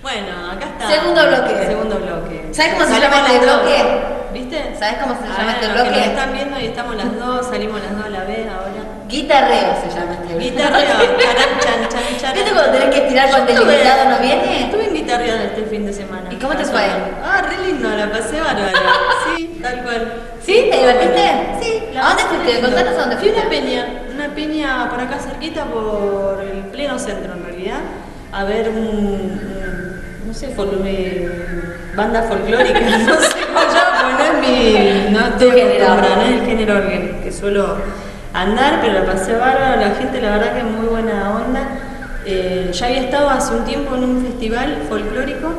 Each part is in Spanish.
Bueno, acá está. Segundo bloque. Segundo bloque. ¿Sabes cómo se Salimos llama este las dos. bloque? ¿Viste? ¿Sabes cómo se llama este Los que nos bloque? están viendo y estamos las dos, salimos las dos a la vez ahora. Guitarreo se llama este bloque. Guitarreo, charan, chan, chan, charan. ¿Viste cuando tenés que estirar cuando el invitado no viene? Estuve en guitarreada este fin de semana. ¿Y cómo te fue? Ah, re lindo, la pasé bárbaro. Sí, tal cual. ¿Sí? ¿Te divertiste? Sí. ¿A dónde fuiste? Contanos a dónde Fui a fuiste. una peña por acá cerquita, por el pleno centro en realidad, a ver no sé, banda folclórica, no sé cómo llamo, no es mi, no estoy acostumbrada, no es el género que suelo andar, pero la pasé bárbaro, la gente la verdad que es muy buena onda. Ya había estado hace un tiempo en un festival folclórico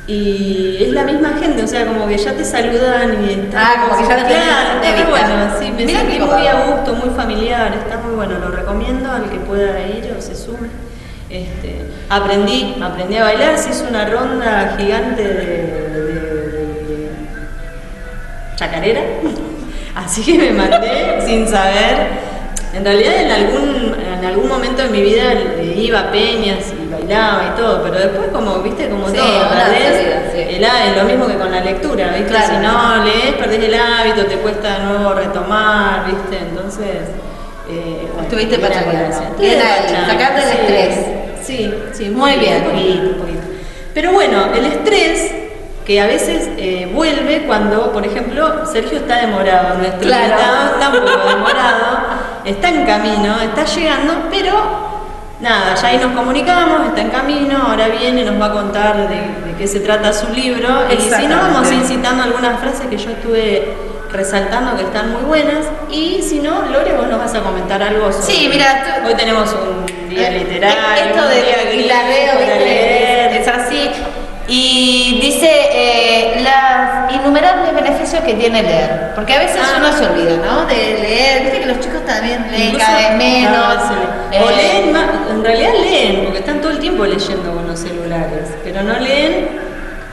y es la misma gente, o sea, como que ya te saludan y está como que ya lo tenés de está vista. bueno, sí, me Mirá sentí qué muy copado. a gusto, muy familiar, está muy bueno, lo recomiendo al que pueda ir o se sume. Aprendí a bailar, se hizo una ronda gigante de chacarera, así que me mandé sin saber. En realidad en algún momento de mi vida iba a peñas y bailaba y todo, pero después como, viste, como Sí, todo, una perdés salida, sí. es lo mismo que con la lectura, viste, Claro. si no lees, perdés el hábito, te cuesta de nuevo retomar, viste, entonces... bueno, Estuviste bien pachanga, agradecida. ¿no? Estuve Bien ahí, pachanga, sacarte el sí. estrés. Sí, Muy bien. Un poquito. Pero bueno, el estrés que a veces vuelve cuando, por ejemplo, Sergio está demorado, nuestro Claro. invitado está un poco demorado, está en camino, está llegando, pero nada, ya ahí nos comunicamos, está en camino, ahora viene, nos va a contar de qué se trata su libro, y si no vamos a ir citando algunas frases que yo estuve resaltando que están muy buenas, y si no, Lore, vos nos vas a comentar algo sobre... Sí, mira, hoy tenemos un día literario, esto un de día gris guitarreo, para ¿viste? leer. Es así. Y dice los innumerables beneficios que tiene leer. Porque a veces uno se olvida, ¿no? De leer. Viste que los chicos también leen Incluso cada vez menos. cada vez se lee. O leen más, en realidad leen, porque están todo el tiempo leyendo con los celulares, pero no leen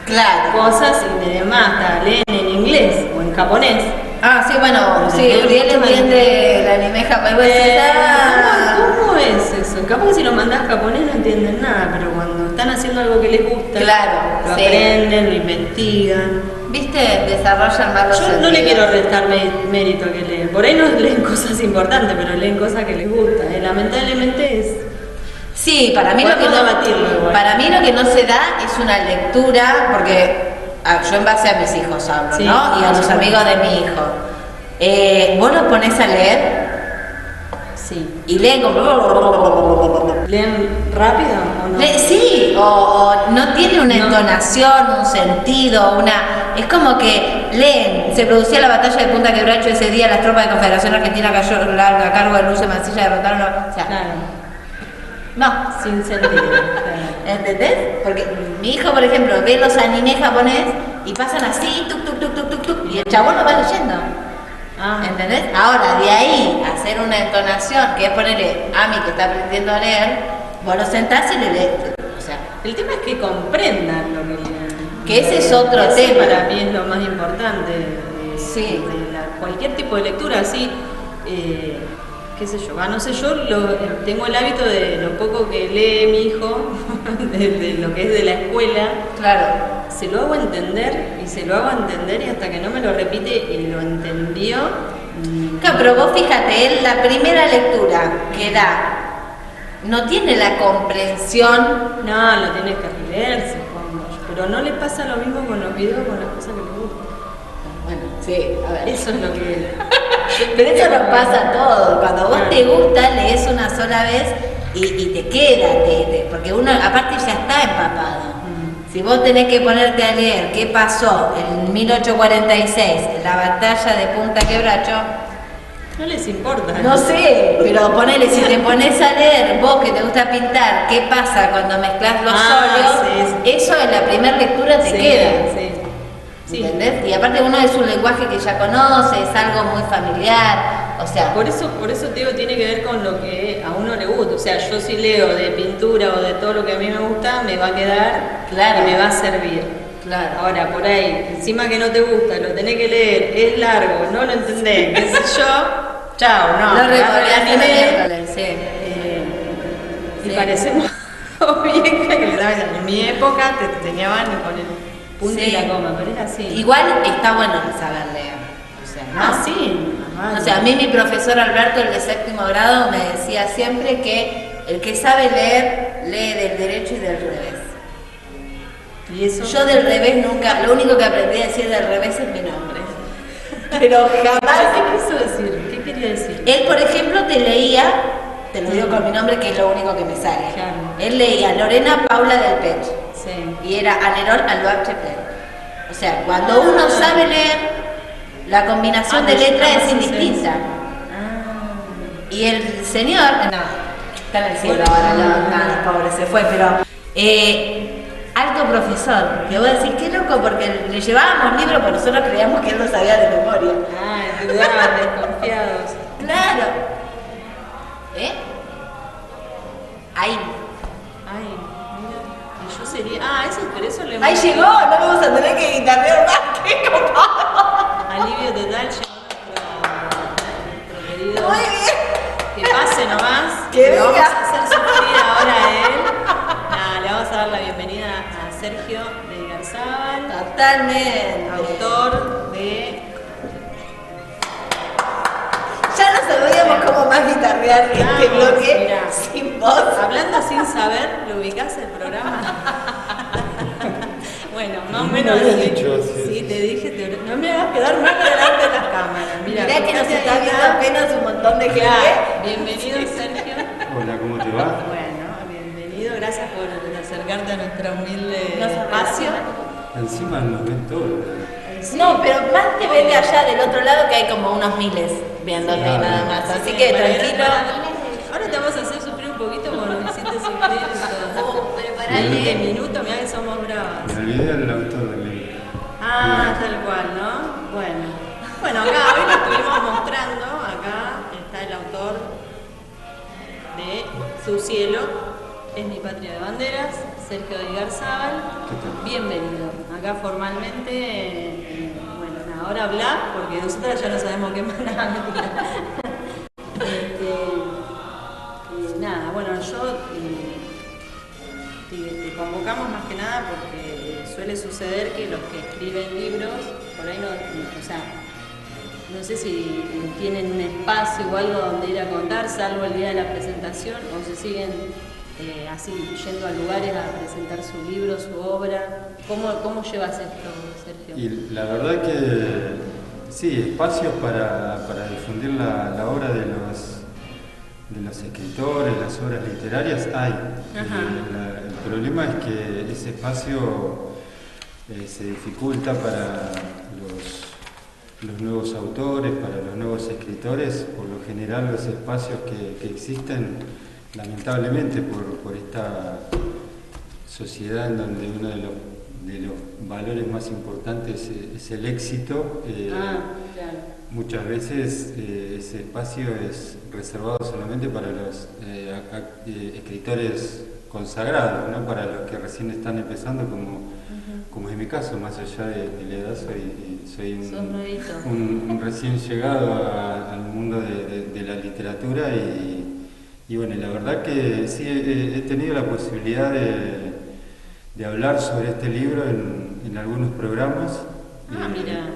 Claro. cosas y demás, leen en inglés o en japonés. Ah, sí, bueno, sí, Leen Uriel mucho entiende el anime japonés. ¿Cómo es eso? Capaz que si lo mandás japonés no entienden nada, pero cuando están haciendo algo que les gusta, Claro, lo sí. aprenden, lo investigan. ¿Viste? Desarrollan más los Yo no le sentidos. quiero restar mérito a que leen. Por ahí no leen cosas importantes, pero leen cosas que les gustan. Lamentablemente es... Sí, para mí, lo que Podemos no, debatirlo igual. para mí lo que no se da es una lectura, porque yo en base a mis hijos hablo, Sí, ¿no? Y a por los supuesto. amigos de mi hijo. Vos los ponés a leer Sí. y leen como... ¿Leen rápido o no? Sí, o no tiene una No. entonación, un sentido, es como que leen. Se producía la batalla de Punta Quebracho ese día, las tropas de Confederación Argentina cayó a cargo de Lucio Mancilla, derrotaron a... O sea, Claro, no. sin sentido. Claro. ¿Entendés? Porque mi hijo, por ejemplo, ve los animes japonés y pasan así, tuk, tuk, tuk, tuk, tuk, tuk, y el chabón lo va leyendo. Ah, ¿Entendés? Ahora, de ahí a hacer una entonación, que es ponerle a mí que está aprendiendo a leer, vos lo sentás y le lees. O sea, el tema es que comprendan lo que leen. Que ese es otro Ese tema. para mí es lo más importante Sí. de cualquier tipo de lectura, así, qué sé yo, no sé, yo tengo el hábito de lo poco que lee mi hijo, de lo que es de la escuela, claro. se lo hago entender y se lo hago entender y hasta que no me lo repite y lo entendió. Claro, pero vos fíjate, él la primera lectura que da no tiene la comprensión. No, lo tienes que releer, supongo, pero no le pasa lo mismo con los videos, con las cosas que le gustan. Bueno, sí, a ver. Eso es lo que... Pero eso nos pasa a todos. Cuando vos Claro. te gusta, lees una sola vez y te queda, porque uno aparte ya está empapado. Si vos tenés que ponerte a leer qué pasó en 1846, en la batalla de Punta Quebracho, No les importa. no sé, pero ponele, si te pones a leer, vos que te gusta pintar, qué pasa cuando mezclas los óleos, sí. eso en la primera lectura te Sí, queda. sí. Sí. ¿Entendés? Y aparte uno es un lenguaje que ya conoce, es algo muy familiar, o sea... Por eso te digo, tiene que ver con lo que a uno le gusta. O sea, yo si leo de pintura o de todo lo que a mí me gusta, me va a quedar Claro. y me va a servir. Claro. Ahora, por ahí, encima que no te gusta, lo tenés que leer, es largo, no lo entendés, qué sé yo, chao, no. Lo agarra el recordaste anime, el miércoles, sí. y Sí. parecemos o vieja que le daban. En mi época te enseñaban con el punto y la coma, pero es así. Igual está bueno saber leer. O sea, ¿no? Sí. O sea, a mí mi profesor Alberto, el de 7º grado, me decía siempre que el que sabe leer, lee del derecho y del revés. ¿Y eso? Yo del revés nunca, lo único que aprendí a decir del revés es mi nombre. Pero jamás. ¿Qué quiso decir? ¿Qué quería decir? Él, por ejemplo, te leía, te lo digo con mi nombre, que es lo único que me sale. Claro. Él leía Lorena Paula del Pech. Sí. Y era Anerol Albachepe. O sea, cuando uno sabe leer, la combinación de letras es indistinta. Y el señor, no, está en el cielo ahora, no, pobre, se fue, pero alto profesor, que voy a decir, qué loco, porque le llevábamos libros, pero nosotros creíamos que él lo sabía de memoria. Dudaban, desconfiados. Claro. Ahí. Ay, mira. Y yo sería. Eso por eso le Ahí llegó, no vamos a tener que guitarrear más, qué copado. Alivio total, llegó nuestro querido. Muy bien. Que pase nomás. Que le vamos venga. a hacer sufrir ahora a él. Le vamos a dar la bienvenida a Sergio de Garzábal, Totalmente. autor de. Ya no sabíamos cómo más guitarrear este Vamos, bloque mirá. sin voz. Hablando sin saber, ¿lo ubicás el programa? Bueno, más o No menos. me habías dicho así. Sí, te dije, no me hagas quedar mal delante de las cámaras. Mirá que nos fíjate está ahí, viendo apenas un montón de gente. Claro. Bienvenido, Sergio. Hola, ¿cómo te va? Bueno, bienvenido. Gracias por acercarte a nuestro humilde Nos espacio. Encima nos ven todos. No, pero más te ven de allá del otro lado que hay como unos miles viéndote Sí, nada más. Así Sí, que para tranquilo. Ahora te vamos a hacer sufrir un poquito como nos hiciste sufrir estos Preparate. 20 minutos. Mirá que somos bravas. Me olvidé del autor del libro. Tal cual, ¿no? Bueno, acá hoy lo estuvimos mostrando. Acá está el autor de Su cielo es mi patria de banderas, Sergio de Garzábal. ¿Qué tal? Bienvenido. Acá formalmente, bueno, nada, ahora habla, porque nosotros ya no sabemos qué más nada, mentira. Nada, bueno, yo te convocamos más que nada porque suele suceder que los que escriben libros, por ahí no, o sea, no sé si tienen un espacio o algo donde ir a contar, salvo el día de la presentación, o se siguen así yendo a lugares a presentar su libro, su obra. ¿Cómo llevas esto, Sergio? Y la verdad que sí, espacios para difundir la obra de los escritores, las obras literarias hay. El problema es que ese espacio se dificulta para los nuevos autores, para los nuevos escritores. Por lo general los espacios que existen, lamentablemente por esta sociedad en donde uno de los valores más importantes es el éxito, Claro. muchas veces ese espacio es reservado solamente para los escritores consagrados, ¿no? Para los que recién están empezando, como es mi caso, más allá de la edad, soy un recién llegado al mundo de la literatura y bueno, la verdad que sí he tenido la posibilidad de hablar sobre este libro en algunos programas. Mira,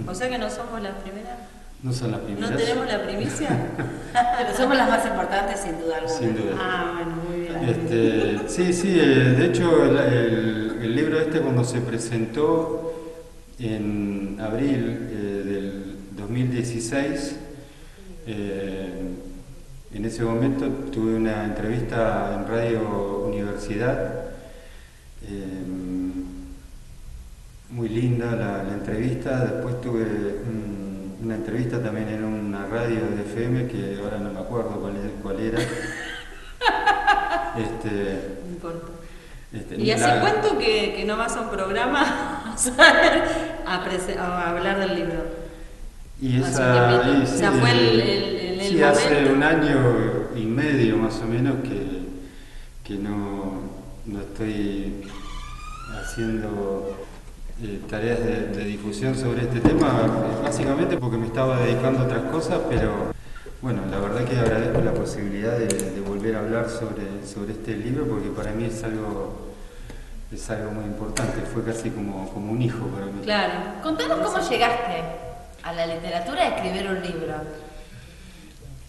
o sea que no somos las primeras. No son las primeras. ¿No tenemos la primicia? Pero somos las más importantes sin duda alguna. Sin duda. Bueno, muy bien. Sí, de hecho el libro cuando se presentó en abril del 2016, en ese momento tuve una entrevista en Radio Universidad, muy linda la entrevista. Después tuve una entrevista también en una radio de FM que ahora no me acuerdo cuál era. No importa. ¿Y hace cuánto que no vas a un programa a hablar del libro? Y o sea, fue el sí, momento. hace un año y medio más o menos que no estoy haciendo tareas de difusión sobre este tema, básicamente porque me estaba dedicando a otras cosas, Bueno, la verdad que agradezco la posibilidad de volver a hablar sobre este libro porque para mí es algo muy importante, fue casi como un hijo para mí. Claro. Contanos cómo llegaste a la literatura a escribir un libro.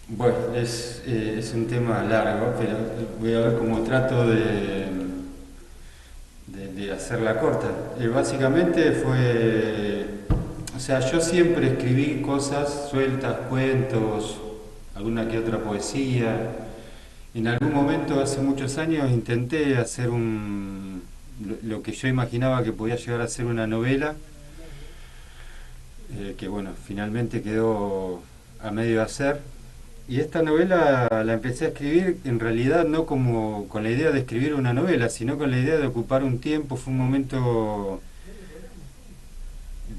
Bueno, es un tema largo, pero voy a ver cómo trato de hacerla corta. Básicamente o sea, yo siempre escribí cosas sueltas, cuentos, alguna que otra poesía. En algún momento, hace muchos años, intenté hacer lo que yo imaginaba que podía llegar a ser una novela, que bueno, finalmente quedó a medio hacer. Y esta novela la empecé a escribir en realidad no como con la idea de escribir una novela, sino con la idea de ocupar un tiempo. Fue un momento,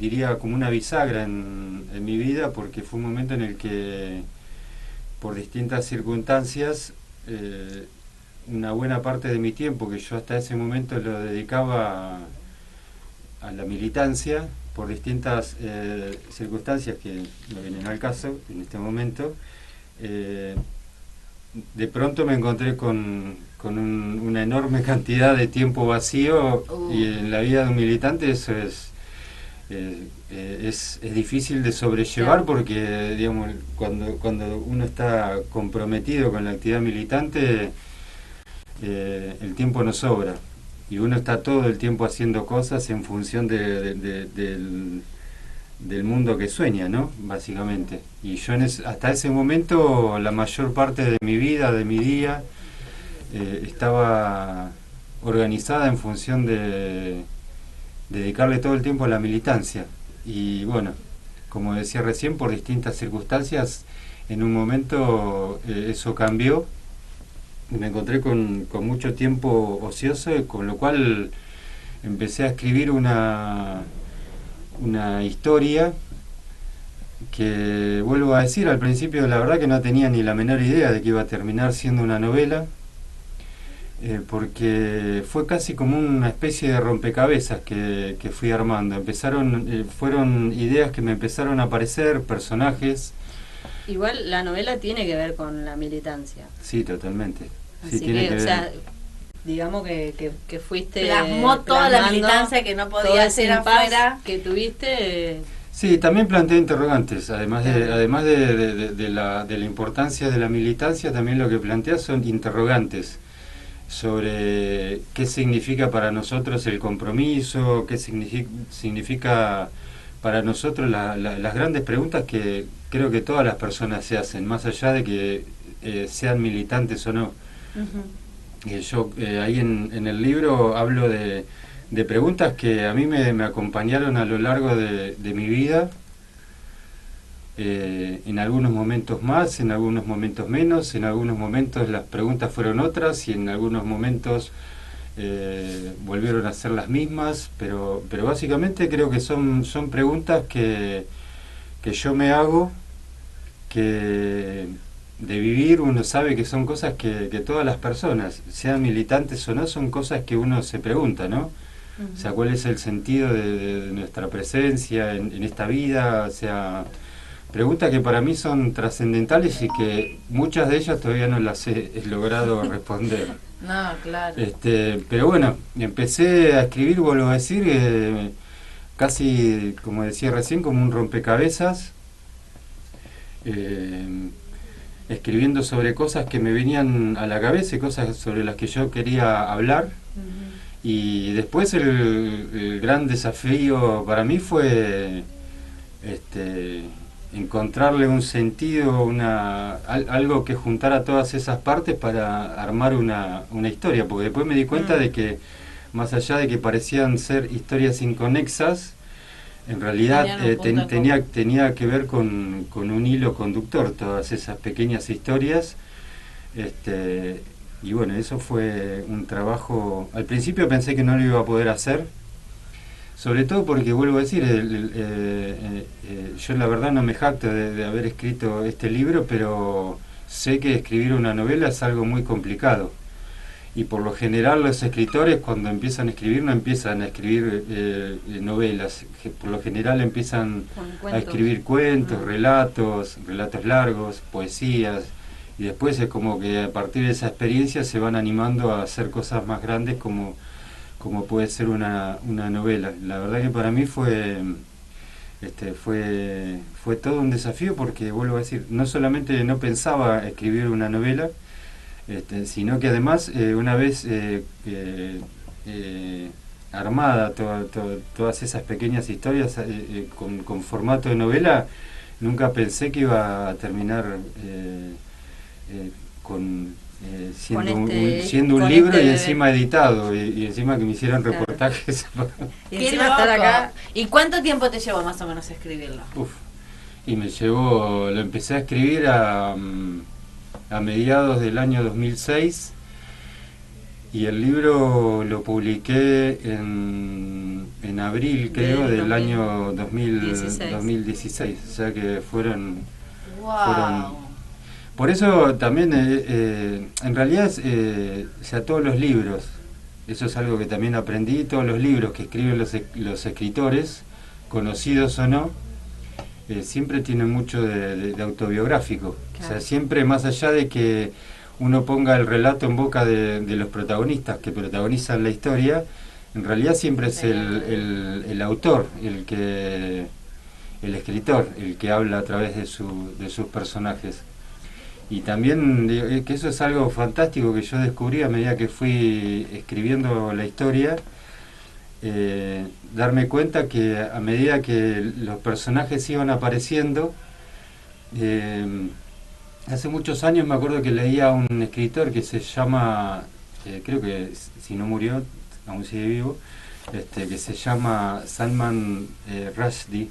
diría, como una bisagra en mi vida, porque fue un momento en el que, por distintas circunstancias, una buena parte de mi tiempo, que yo hasta ese momento lo dedicaba a la militancia, por distintas circunstancias que no vienen al caso en este momento, de pronto me encontré con una enorme cantidad de tiempo vacío y en la vida de un militante eso es difícil de sobrellevar porque, digamos, cuando uno está comprometido con la actividad militante, el tiempo no sobra y uno está todo el tiempo haciendo cosas en función del mundo que sueña, ¿no? Básicamente. Y yo hasta ese momento, la mayor parte de mi vida, de mi día, estaba organizada en función de dedicarle todo el tiempo a la militancia. Y bueno, como decía recién, por distintas circunstancias, en un momento eso cambió. Me encontré con mucho tiempo ocioso, con lo cual empecé a escribir una historia que, vuelvo a decir, al principio la verdad que no tenía ni la menor idea de que iba a terminar siendo una novela, porque fue casi como una especie de rompecabezas que fui armando. Fueron ideas que me empezaron a aparecer, personajes. Igual la novela tiene que ver con la militancia. Sí, totalmente. Así sí, tiene que, que o sea, ver. digamos que fuiste Plasmó toda la plasmando militancia que no todo podía ese hacer impasse afuera. que tuviste. Sí, también planteé interrogantes, además de la importancia de la militancia, también lo que plantea son interrogantes sobre qué significa para nosotros el compromiso, qué significa para nosotros las grandes preguntas que creo que todas las personas se hacen, más allá de que sean militantes o no. Yo ahí en el libro hablo de preguntas que a mí me acompañaron a lo largo de mi vida, en algunos momentos más, en algunos momentos menos, en algunos momentos las preguntas fueron otras y en algunos momentos volvieron a ser las mismas, pero básicamente creo que son preguntas que yo me hago, que de vivir uno sabe que son cosas que todas las personas, sean militantes o no, son cosas que uno se pregunta, ¿no? O sea, ¿cuál es el sentido de nuestra presencia en esta vida? O sea, preguntas que para mí son trascendentales y que muchas de ellas todavía no las he logrado responder. No, claro. Pero bueno, empecé a escribir, vuelvo a decir, casi, como decía recién, como un rompecabezas, escribiendo sobre cosas que me venían a la cabeza y cosas sobre las que yo quería hablar. Y después el gran desafío para mí fue encontrarle un sentido, algo que juntara todas esas partes para armar una historia, porque después me di cuenta de que, más allá de que parecían ser historias inconexas, en realidad tenía que ver con un hilo conductor, todas esas pequeñas historias. Y bueno, eso fue un trabajo. Al principio pensé que no lo iba a poder hacer, sobre todo porque, vuelvo a decir, yo la verdad no me jacto de haber escrito este libro, pero sé que escribir una novela es algo muy complicado y por lo general los escritores cuando empiezan a escribir no empiezan a escribir novelas, por lo general empiezan a escribir cuentos, relatos largos, poesías, y después es como que a partir de esa experiencia se van animando a hacer cosas más grandes como puede ser una novela. La verdad que para mí fue todo un desafío porque, vuelvo a decir, no solamente no pensaba escribir una novela, sino que además una vez armada todas esas pequeñas historias con formato de novela, nunca pensé que iba a terminar siendo un libro y encima editado y encima que me hicieran reportajes. Y encima estar acá. ¿Y cuánto tiempo te llevó más o menos escribirlo? Y lo empecé a escribir a mediados del año 2006 y el libro lo publiqué en abril, creo, del año 2016, o sea que fueron... Por eso también, en realidad, todos los libros, eso es algo que también aprendí, todos los libros que escriben los escritores, conocidos o no, siempre tienen mucho de autobiográfico. Claro. O sea, siempre más allá de que uno ponga el relato en boca de los protagonistas que protagonizan la historia, en realidad siempre es el autor, el escritor, el que habla a través de sus personajes. Y también que eso es algo fantástico que yo descubrí a medida que fui escribiendo la historia, darme cuenta que a medida que los personajes iban apareciendo, hace muchos años me acuerdo que leía a un escritor que se llama, creo que si no murió, aún sigue vivo, que se llama Salman Rushdie,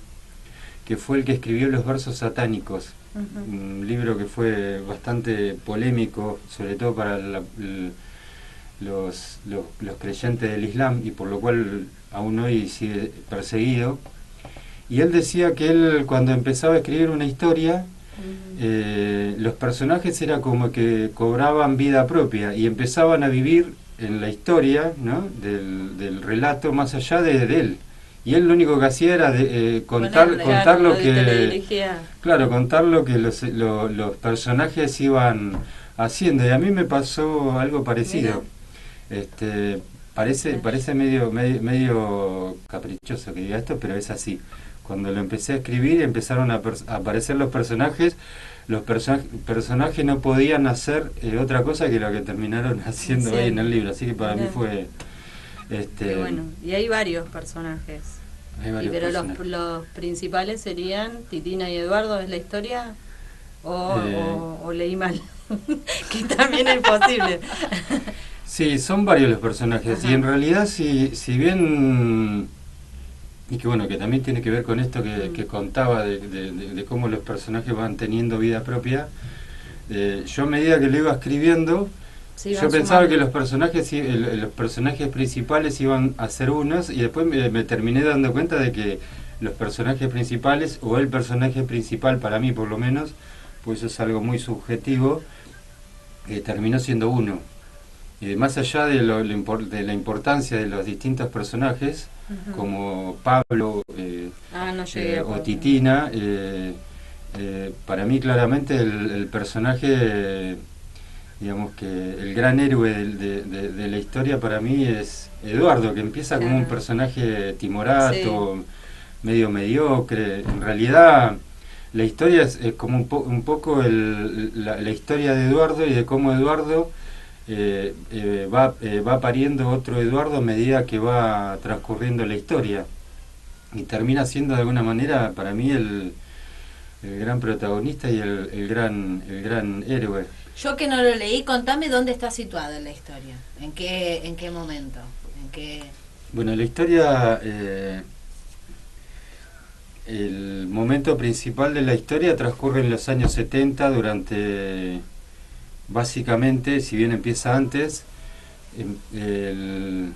que fue el que escribió Los versos satánicos. Un libro que fue bastante polémico, sobre todo para los creyentes del Islam, y por lo cual aún hoy sigue perseguido. Y él decía que él, cuando empezaba a escribir una historia, los personajes era como que cobraban vida propia y empezaban a vivir en la historia, ¿no?, del relato más allá de él. Y él lo único que hacía era contar lo que los personajes iban haciendo. Y a mí me pasó algo parecido. Parece medio caprichoso que diga esto, pero es así. Cuando lo empecé a escribir empezaron a aparecer los personajes no podían hacer otra cosa que lo que terminaron haciendo ahí en el libro. Así que para mí fue... Qué bueno. Y hay varios personajes. Pero los principales serían Titina y Eduardo, ¿es la historia? ¿O leí mal? Que también es posible. Sí, son varios los personajes. Ajá. Y en realidad, si bien... Y que bueno, que también tiene que ver con esto que contaba de cómo los personajes van teniendo vida propia. Yo a medida que lo iba escribiendo... Sí, yo pensaba que los personajes principales iban a ser unos y después me terminé dando cuenta de que los personajes principales, o el personaje principal para mí por lo menos, pues eso es algo muy subjetivo, terminó siendo uno. Más allá de la importancia de los distintos personajes, como Pablo o Titina, para mí claramente el personaje... Digamos que el gran héroe de la historia para mí es Eduardo, que empieza como un personaje timorato, medio mediocre. En realidad la historia es como un poco la historia de Eduardo y de cómo Eduardo va pariendo otro Eduardo a medida que va transcurriendo la historia. Y termina siendo de alguna manera para mí el gran protagonista y el gran héroe. Yo que no lo leí, contame dónde está situado en la historia, en qué momento, Bueno, la historia, el momento principal de la historia transcurre en los años 70 básicamente, si bien empieza antes, el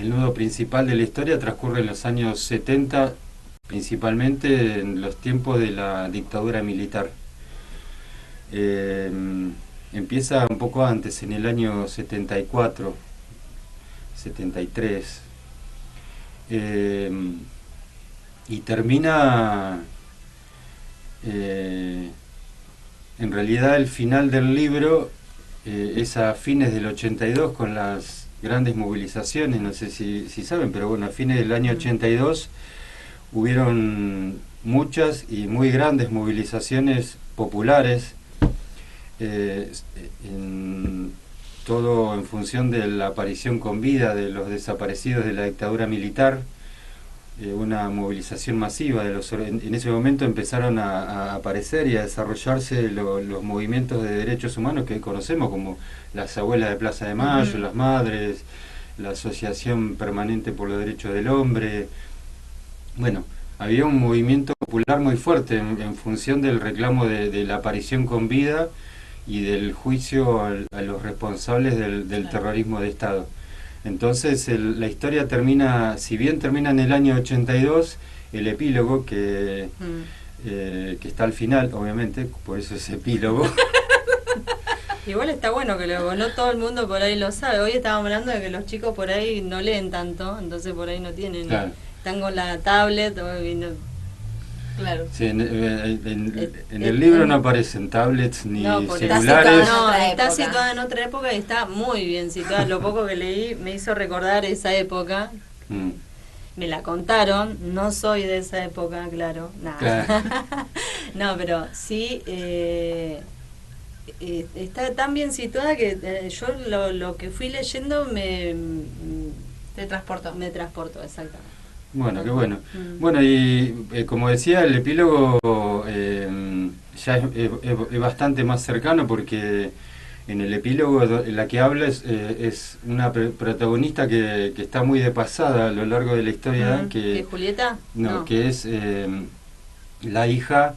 nudo principal de la historia transcurre en los años 70, principalmente en los tiempos de la dictadura militar. empieza un poco antes, en el año 74, 73, y termina, en realidad el final del libro es a fines del 82 con las grandes movilizaciones, no sé si saben, pero bueno, a fines del año 82 hubieron muchas y muy grandes movilizaciones populares, todo en función de la aparición con vida de los desaparecidos de la dictadura militar, una movilización masiva en ese momento empezaron a aparecer y a desarrollarse los movimientos de derechos humanos que conocemos, como las abuelas de Plaza de Mayo, las madres, la Asociación Permanente por los Derechos del Hombre. Bueno, había un movimiento popular muy fuerte en función del reclamo de la aparición con vida y del juicio a los responsables del terrorismo de Estado. Entonces la historia termina, si bien termina en el año 82, el epílogo que está al final, obviamente, por eso es epílogo. Igual está bueno que no todo el mundo por ahí lo sabe. Hoy estábamos hablando de que los chicos por ahí no leen tanto, entonces por ahí no tienen, claro, están con la tablet y no. Claro. Sí, en el libro no aparecen tablets ni celulares. Está situada en otra época y está muy bien situada. Lo poco que leí me hizo recordar esa época. Me la contaron, no soy de esa época, claro. Claro. No, pero sí, está tan bien situada que yo lo que fui leyendo te transportó. Me transportó, exactamente. Bueno, qué bueno. Bueno, y como decía, el epílogo ya es bastante más cercano, porque en el epílogo la que habla es una protagonista que está muy de pasada a lo largo de la historia. ¿Que Julieta? No, que es la hija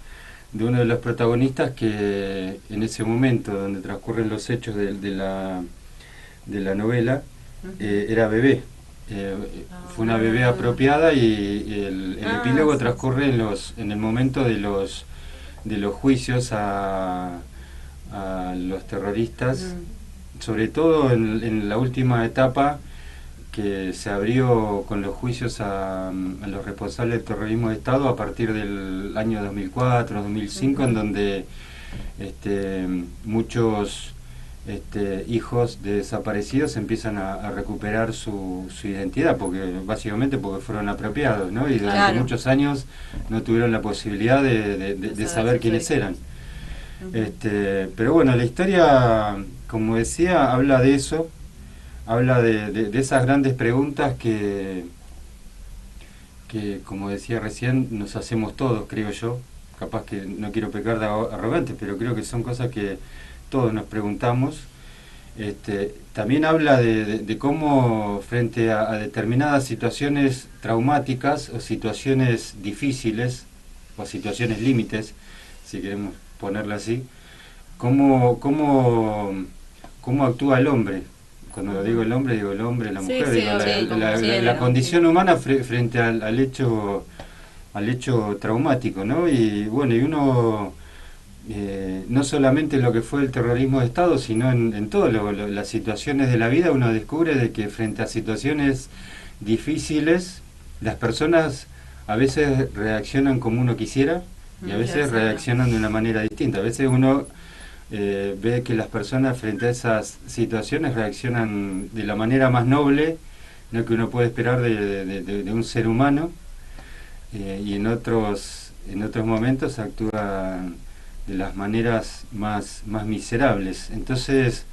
de uno de los protagonistas que en ese momento donde transcurren los hechos de la novela era bebé. Fue una bebé apropiada y el epílogo transcurre en el momento de los juicios a los terroristas, sobre todo en la última etapa que se abrió con los juicios a los responsables del terrorismo de Estado a partir del año 2004, 2005, en donde muchos hijos de desaparecidos empiezan a recuperar su identidad, básicamente porque fueron apropiados, ¿no? Y durante muchos años no tuvieron la posibilidad de saber quiénes eran. Pero bueno, la historia, como decía, habla de eso, habla de esas grandes preguntas que, como decía recién, nos hacemos todos, creo yo. Capaz que no quiero pecar de arrogante, pero creo que son cosas que todos nos preguntamos. También habla de cómo frente a determinadas situaciones traumáticas o situaciones difíciles o situaciones límites, si queremos ponerlo así, cómo actúa el hombre. Cuando digo el hombre, la mujer, la condición humana frente al hecho traumático, ¿no? Y bueno, y uno no solamente lo que fue el terrorismo de Estado, sino en todas las situaciones de la vida, uno descubre de que frente a situaciones difíciles, las personas a veces reaccionan como uno quisiera y a veces reaccionan de una manera distinta. A veces uno ve que las personas frente a esas situaciones reaccionan de la manera más noble, ¿no?, que uno puede esperar de un ser humano, y en otros momentos actúan de las maneras más miserables. Entonces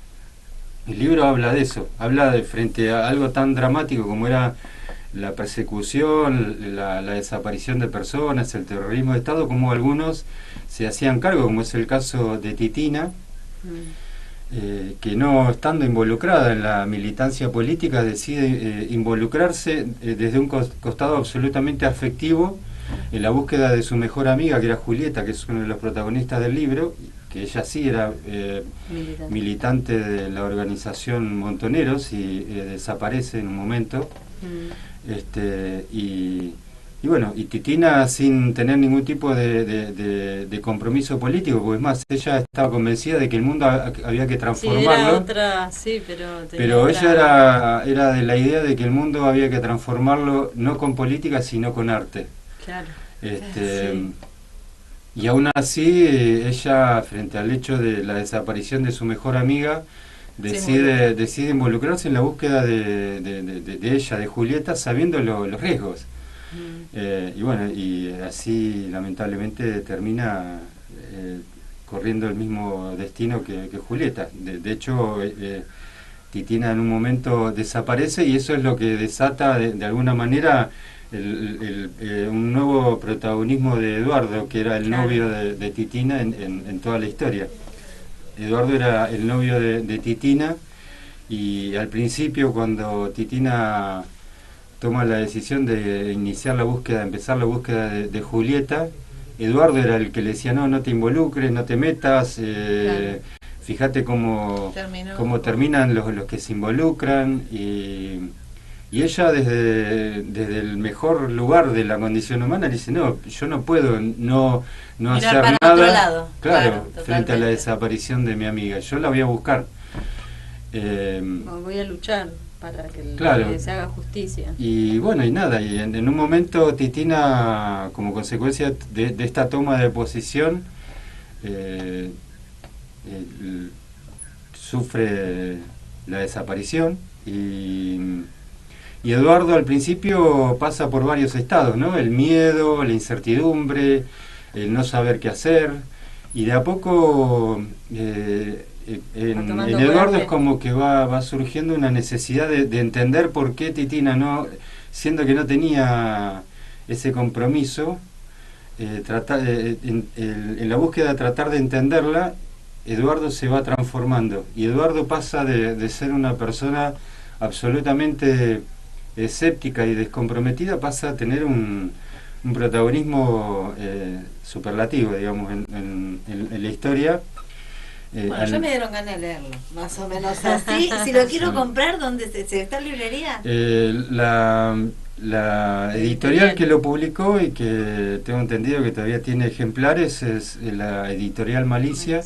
el libro habla de eso, habla de frente a algo tan dramático como era la persecución, la desaparición de personas, el terrorismo de Estado, como algunos se hacían cargo, como es el caso de Titina, que no estando involucrada en la militancia política decide involucrarse desde un costado absolutamente afectivo en la búsqueda de su mejor amiga, que era Julieta, que es uno de los protagonistas del libro, que ella sí era militante de la organización Montoneros y desaparece en un momento. Y Y bueno, y Titina sin tener ningún tipo de compromiso político, porque es más, ella estaba convencida de que el mundo había que Sí, era transformarlo, otra, sí, pero tenía pero ella otra... era de la idea de que el mundo había que transformarlo no con política, sino con arte. Claro, Este, sí. y aún así, ella, frente al hecho de la desaparición de su mejor amiga, Se involucra. decide involucrarse en la búsqueda de ella, de Julieta, sabiendo los riesgos. Mm. Y bueno, y así lamentablemente termina corriendo el mismo destino que Julieta. De hecho, Titina en un momento desaparece y eso es lo que desata de alguna manera un nuevo protagonismo de Eduardo, que era el Claro. novio de Titina en toda la historia. Eduardo era el novio de Titina y al principio cuando Titina toma la decisión de iniciar la búsqueda, empezar la búsqueda de Julieta, Eduardo era el que le decía, no, no te involucres, no te metas, fíjate cómo terminan los que se involucran, y ella desde el mejor lugar de la condición humana le dice, no, yo no puedo no Mirar hacer para nada, otro lado. claro, Claro, frente a la totalmente. desaparición de mi amiga, yo la voy a buscar. Voy a luchar para Claro. que se haga justicia. Y bueno, y nada, y en un momento Titina, como consecuencia de esta toma de posición, eh, eh, sufre la desaparición y Eduardo al principio pasa por varios estados, ¿no? El miedo, la incertidumbre, el no saber qué hacer, y de a poco en Eduardo fuerte. es como que va surgiendo una necesidad de entender por qué Titina no, siendo que no tenía ese compromiso, en la búsqueda de tratar de entenderla, Eduardo se va transformando y Eduardo pasa de ser una persona absolutamente escéptica y descomprometida, pasa a tener un protagonismo superlativo, digamos, en la historia. Bueno, ya me dieron ganas de leerlo, más o menos así. Si lo quiero Sí. comprar, ¿dónde se está en librería? La editorial que lo publicó y que tengo entendido que todavía tiene ejemplares es la editorial Malicia,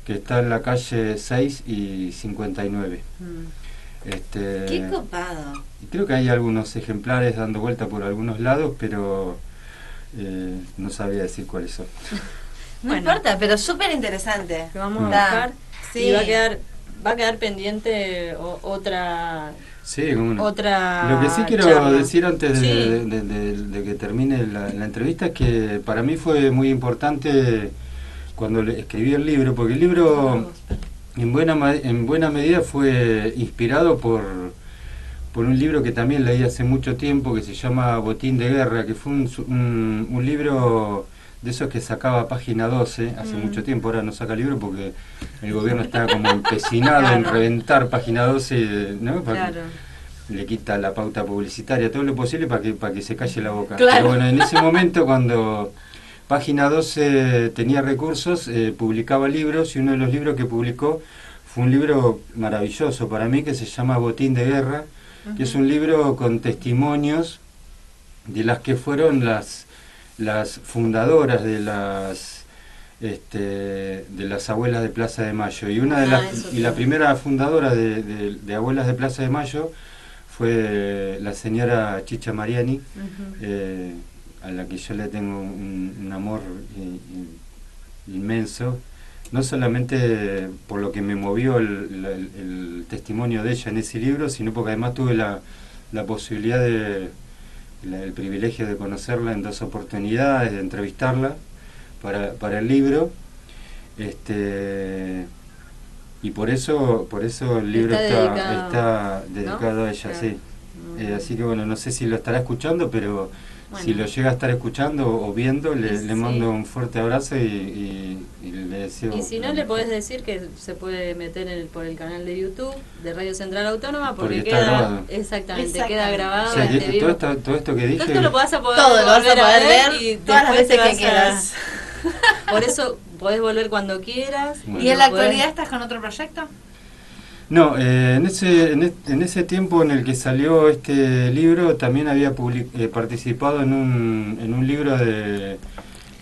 que está en la calle 6 y 59. Qué copado. Y creo que hay algunos ejemplares dando vuelta por algunos lados, pero no sabía decir cuáles son. No Bueno. importa, pero súper interesante. Que vamos a Da. buscar Sí. y va a quedar pendiente otra Sí, como no. otra Lo que sí quiero charla. decir antes Sí. de que termine la entrevista es que para mí fue muy importante cuando escribí el libro, porque el libro en buena medida fue inspirado por un libro que también leí hace mucho tiempo que se llama Botín de Guerra, que fue un libro de esos que sacaba Página 12 hace mucho tiempo. Ahora no saca libro porque el gobierno está como empecinado en Claro. reventar Página 12, ¿no? Claro. Le quita la pauta publicitaria, todo lo posible para que se calle la boca. Claro. Pero bueno, en ese momento cuando Página 12 tenía recursos, publicaba libros, y uno de los libros que publicó fue un libro maravilloso para mí que se llama Botín de Guerra, que es un libro con testimonios de las que fueron las fundadoras de las abuelas de Plaza de Mayo, y una de la primera fundadora de Abuelas de Plaza de Mayo fue la señora Chicha Mariani, a la que yo le tengo un amor inmenso, no solamente por lo que me movió el testimonio de ella en ese libro, sino porque además tuve la posibilidad el privilegio de conocerla en 2 oportunidades, de entrevistarla para el libro, y por eso el libro está dedicado, ¿no? A ella, claro. Sí. Así que bueno, no sé si lo estará escuchando, pero bueno, si lo llega a estar escuchando o viendo, le mando un fuerte abrazo y le deseo... Y si no, le podés decir que se puede meter por el canal de YouTube de Radio Central Autónoma, porque está grabado. Exactamente, queda grabado. O sea, todo esto que dije... Todo esto lo vas a poder todo lo vas a poder ver y todas las veces que quieras. Por eso podés volver cuando quieras. Bueno. ¿Y en la actualidad estás con otro proyecto? No, en ese tiempo en el que salió este libro también había participado en un libro de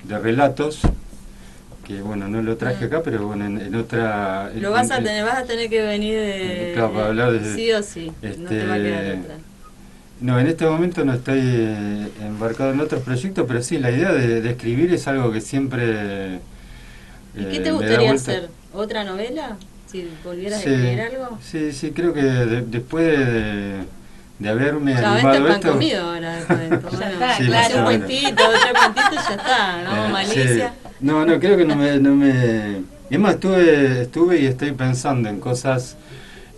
relatos, que bueno, no lo traje acá, pero bueno, en otra... Lo vas a tener que venir claro, para hablar sí o sí, no te va a quedar otra. No, en este momento no estoy embarcado en otros proyectos, pero sí, la idea de escribir es algo que siempre... ¿Y qué te gustaría hacer? ¿Otra novela? Si volvieras a escribir algo. Sí, sí, creo que después de haberme ya, animado pan esto... comido ahora después de esto. Ya está, sí, claro. Un cuentito, otro cuentito y ya está, ¿no? Malicia. Sí. No, creo que no me... Es más, estuve y estoy pensando en cosas...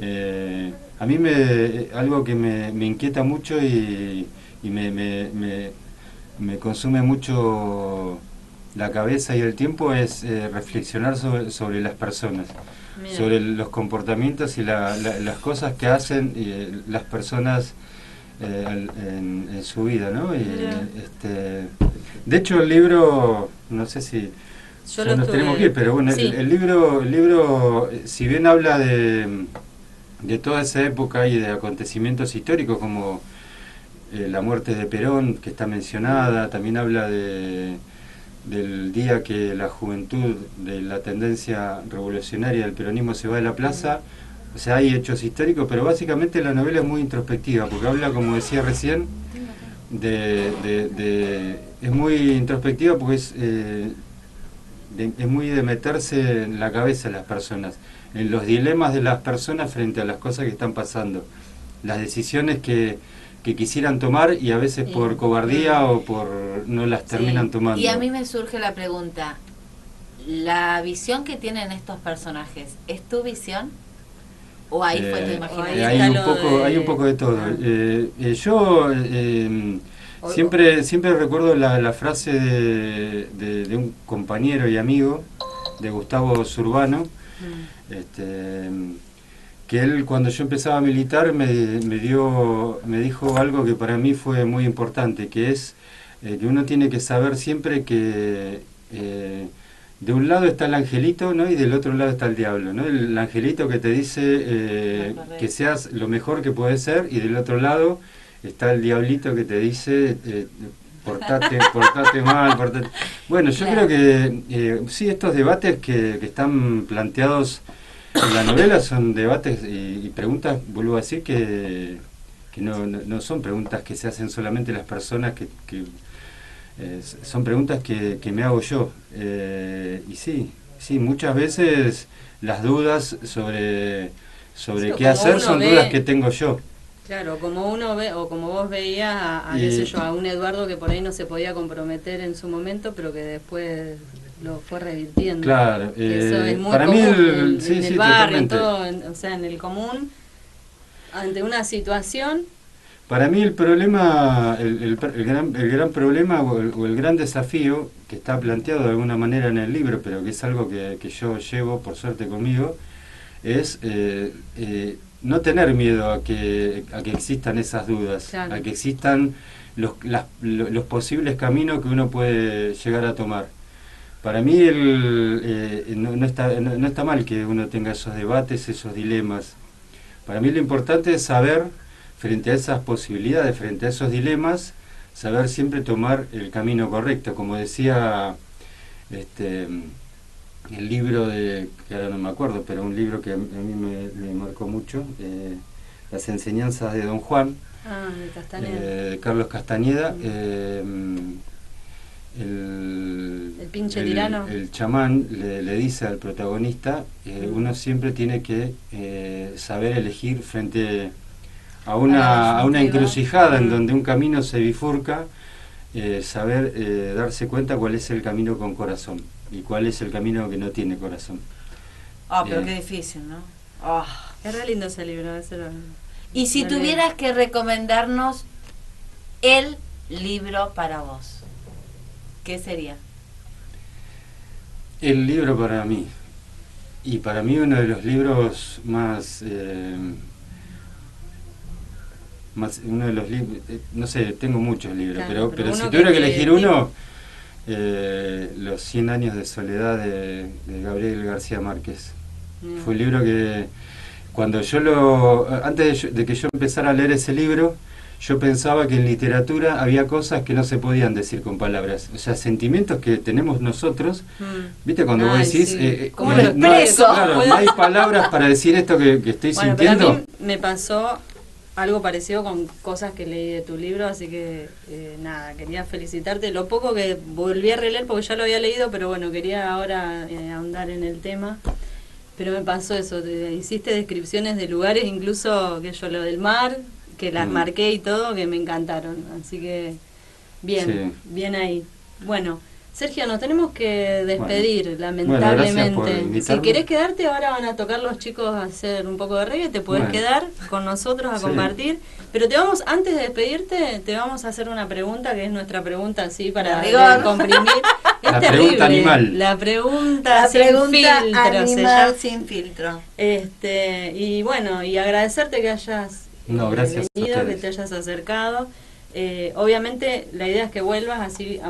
a mí algo que me inquieta mucho y me consume mucho la cabeza y el tiempo es reflexionar sobre las personas. Mira. Sobre los comportamientos y las cosas que hacen las personas en su vida, ¿no? De hecho el libro, no sé si nos tenemos que ir, pero bueno, sí. el libro, si bien habla de toda esa época y de acontecimientos históricos como la muerte de Perón, que está mencionada, también habla del día que la juventud de la tendencia revolucionaria del peronismo se va de la plaza. O sea, hay hechos históricos, pero básicamente la novela es muy introspectiva, porque habla, como decía recién, es muy introspectiva porque es muy de meterse en la cabeza de las personas, en los dilemas de las personas frente a las cosas que están pasando, las decisiones que quisieran tomar y a veces por cobardía o por no las terminan tomando. Y a mí me surge la pregunta, ¿la visión que tienen estos personajes es tu visión? ¿O ahí fue tu imaginación? Hay un poco de todo. Yo siempre recuerdo la frase de un compañero y amigo, de Gustavo Zurbano, que él, cuando yo empezaba a militar, me dijo algo que para mí fue muy importante, que es que uno tiene que saber siempre que de un lado está el angelito, ¿no? Y del otro lado está el diablo, ¿no? El angelito que te dice que seas lo mejor que puedes ser, y del otro lado está el diablito que te dice portate mal, portate... Bueno, yo creo que sí, estos debates que están planteados en la novela son debates y preguntas, vuelvo a decir, que no son preguntas que se hacen solamente las personas, son preguntas que me hago yo. Y sí, muchas veces las dudas sobre qué hacer son dudas que tengo yo. Claro, como uno ve, o como vos veías qué sé yo, a un Eduardo que por ahí no se podía comprometer en su momento, pero que después lo fue revirtiendo. Claro, eso es muy para común mí en el barrio, en totalmente. todo, o sea, en el común, ante una situación. Para mí el problema, el gran problema o el gran desafío que está planteado de alguna manera en el libro, pero que es algo que yo llevo por suerte conmigo, es no tener miedo a que existan esas dudas, claro, a que existan los posibles caminos que uno puede llegar a tomar. Para mí no está mal que uno tenga esos debates, esos dilemas. Para mí lo importante es saber, frente a esas posibilidades, frente a esos dilemas, saber siempre tomar el camino correcto. Como decía el libro que ahora no me acuerdo, pero un libro que a mí me marcó mucho, Las enseñanzas de Don Juan, de Carlos Castañeda. El pinche tirano. El chamán le dice al protagonista, uno siempre tiene que saber elegir frente a una encrucijada en donde un camino se bifurca, saber darse cuenta cuál es el camino con corazón y cuál es el camino que no tiene corazón. Pero qué difícil, ¿no? Es re lindo ese libro. Y si tuvieras que recomendarnos el libro para vos, ¿qué sería? El libro para mí. Y para mí uno de los libros más uno de los libros, no sé, tengo muchos libros, claro, pero si tuviera que elegir uno, Los 100 años de soledad de Gabriel García Márquez. Fue un libro que cuando antes de que yo empezara a leer ese libro, yo pensaba que en literatura había cosas que no se podían decir con palabras. O sea, sentimientos que tenemos nosotros. ¿Viste? Cuando vos decís... Sí. ¿Cómo lo no, expreso? claro, no hay palabras para decir esto que estoy Bueno, sintiendo. pero a mí me pasó algo parecido con cosas que leí de tu libro, así que nada, quería felicitarte. Lo poco que volví a releer, porque ya lo había leído, pero bueno, quería ahora ahondar en el tema. Pero me pasó eso, hiciste descripciones de lugares, incluso que yo lo del mar, que las marqué y todo, que me encantaron. Así que bien, bien ahí. Bueno, Sergio, nos tenemos que despedir, lamentablemente. Bueno, si querés quedarte, ahora van a tocar los chicos a hacer un poco de reggae, te podés quedar con nosotros a compartir. Pero antes de despedirte, te vamos a hacer una pregunta, que es nuestra pregunta así para comprimir. Es la terrible. Pregunta animal. La pregunta animal sin filtro. Y bueno, y agradecerte que hayas gracias venido, que te hayas acercado. Obviamente la idea es que vuelvas así.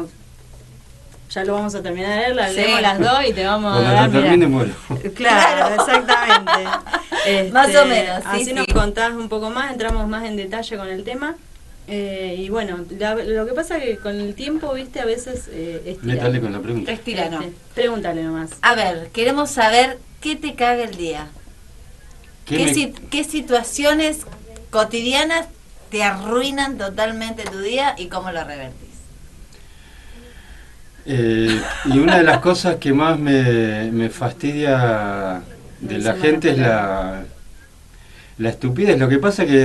Ya lo vamos a terminar de leer, leemos las dos y te vamos a dar. Termine, muero. Claro, exactamente. Más o menos. Así nos contás un poco más, entramos más en detalle con el tema. Y bueno, lo que pasa es que con el tiempo, viste, a veces Métale con la pregunta. Pregúntale nomás. A ver, queremos saber qué te caga el día. ¿Qué situaciones cotidianas te arruinan totalmente tu día y cómo lo revertís? Y una de las cosas que más me fastidia de la gente es la estupidez. Lo que pasa que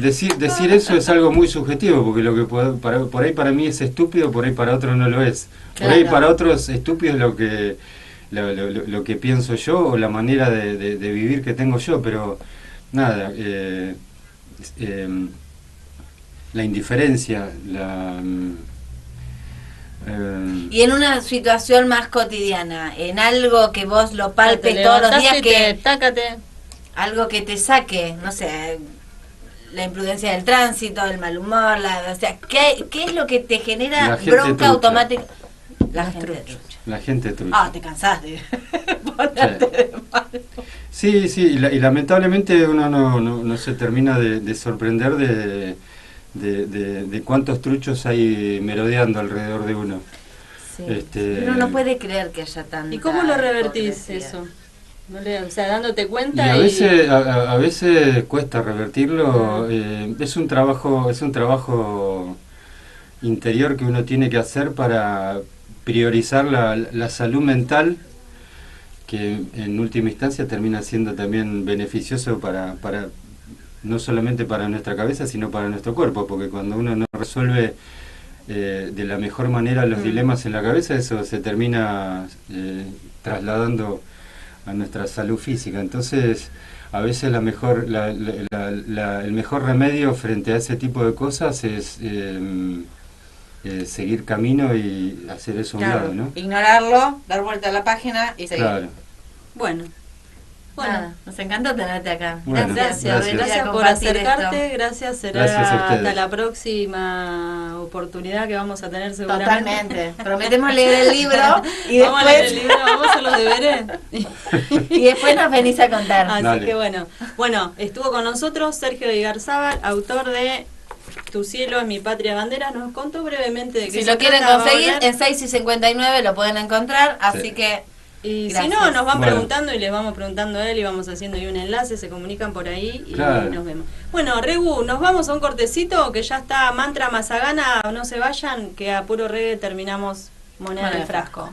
decir eso es algo muy subjetivo, porque lo que por ahí para mí es estúpido, por ahí para otros no lo es. Por ahí para otros estúpido es lo que pienso yo, o la manera de vivir que tengo yo, pero nada, la indiferencia, y en una situación más cotidiana, en algo que vos lo palpes todos los días, algo que te saque, no sé, la imprudencia del tránsito, el mal humor, o sea, ¿qué es lo que te genera bronca automática? La gente trucha. Te cansás de ponerte de mal. Sí, y lamentablemente uno no se termina de sorprender de cuántos truchos hay merodeando alrededor de uno. Uno no puede creer que haya tanta. ¿Y cómo lo revertís eso? O sea, dándote cuenta. Y a veces cuesta revertirlo. Es un trabajo interior que uno tiene que hacer para priorizar la salud mental, que en última instancia termina siendo también beneficioso para no solamente para nuestra cabeza, sino para nuestro cuerpo, porque cuando uno no resuelve de la mejor manera los dilemas en la cabeza, eso se termina trasladando a nuestra salud física. Entonces, a veces el mejor remedio frente a ese tipo de cosas es seguir camino y hacer eso a un lado, ¿no? Ignorarlo, dar vuelta a la página y seguir. Claro. Bueno, nos encantó tenerte acá. Bueno, gracias por acercarte, gracias, será hasta la próxima oportunidad que vamos a tener seguramente. Totalmente, prometemos leer el libro y vamos después... a leer el libro, vamos a hacer los deberes. Y después nos venís a contar. Así que bueno, estuvo con nosotros Sergio Igarzábal, autor de Tu cielo es mi patria bandera, nos contó brevemente de qué si lo quieren conseguir, en 6 y 59 lo pueden encontrar, así que... Y gracias. si no, nos van preguntando y les vamos preguntando a él y vamos haciendo ahí un enlace, se comunican por ahí y nos vemos. Bueno, Regu, nos vamos a un cortecito que ya está Mantra Mazagana, no se vayan, que a puro reggae terminamos Moneda en el Frasco.